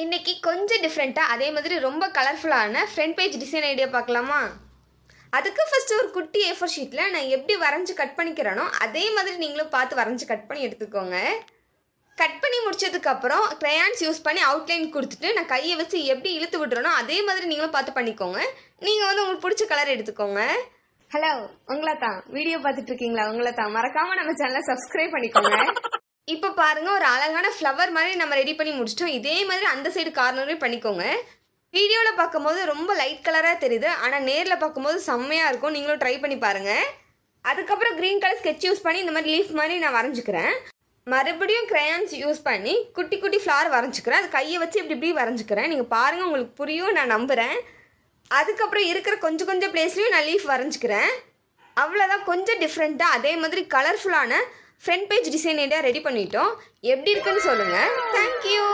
இன்னைக்கு கொஞ்சம் டிஃப்ரெண்ட்டாக அதே மாதிரி ரொம்ப கலர்ஃபுல்லான ஃப்ரண்ட் பேஜ் டிசைன் ஐடியா பார்க்கலாமா? அதுக்கு ஃபஸ்ட்டு ஒரு குட்டி A4 ஷீட்டில் நான் எப்படி வரைஞ்சி கட் பண்ணிக்கிறேனோ அதே மாதிரி நீங்களும் பார்த்து வரைஞ்சி கட் பண்ணி எடுத்துக்கோங்க. கட் பண்ணி முடிச்சதுக்கப்புறம் க்ரையான்ஸ் யூஸ் பண்ணி அவுட்லைன் கொடுத்துட்டு நான் கையை வச்சு எப்படி இழுத்து விட்றேனோ அதே மாதிரி நீங்களும் பார்த்து பண்ணிக்கோங்க. நீங்கள் உங்களுக்கு பிடிச்ச கலர் எடுத்துக்கோங்க. ஹலோ, உங்களை தான் வீடியோ பார்த்துட்டு இருக்கீங்களா? உங்களை தான் மறக்காமல் நம்ம சேனலை சப்ஸ்கிரைப் பண்ணிக்கோங்க. இப்போ பாருங்க, ஒரு அழகான ஃப்ளவர் மாதிரி நம்ம ரெடி பண்ணி முடிச்சிட்டோம். இதே மாதிரி அந்த சைடு கார்னரையும் பண்ணிக்கோங்க. வீடியோவில் பார்க்கும்போது ரொம்ப லைட் கலராக தெரியுது, ஆனால் நேரில் பார்க்கும்போது செம்மையாக இருக்கும். நீங்களும் ட்ரை பண்ணி பாருங்கள். அதுக்கப்புறம் க்ரீன் கலர் ஸ்கெட்ச் யூஸ் பண்ணி இந்த மாதிரி லீஃப் மாதிரி நான் வரைஞ்சிக்கிறேன். மறுபடியும் க்ரையான்ஸ் யூஸ் பண்ணி குட்டி குட்டி ஃப்ளவர் வரைஞ்சிக்கிறேன். அது கையை வச்சு இப்படி வரைஞ்சிக்கிறேன். நீங்கள் பாருங்கள், உங்களுக்கு புரியும் நான் நம்புகிறேன். அதுக்கப்புறம் இருக்கிற கொஞ்சம் கொஞ்சம் பிளேஸ்லையும் நான் லீஃப் வரைஞ்சிக்கிறேன். அவ்வளோதான், கொஞ்சம் டிஃப்ரெண்ட்டாக அதே மாதிரி கலர்ஃபுல்லான front page design idea ready பண்ணிட்டோம். எப்படி இருக்குன்னு சொல்லுங்கள். தேங்க்யூ.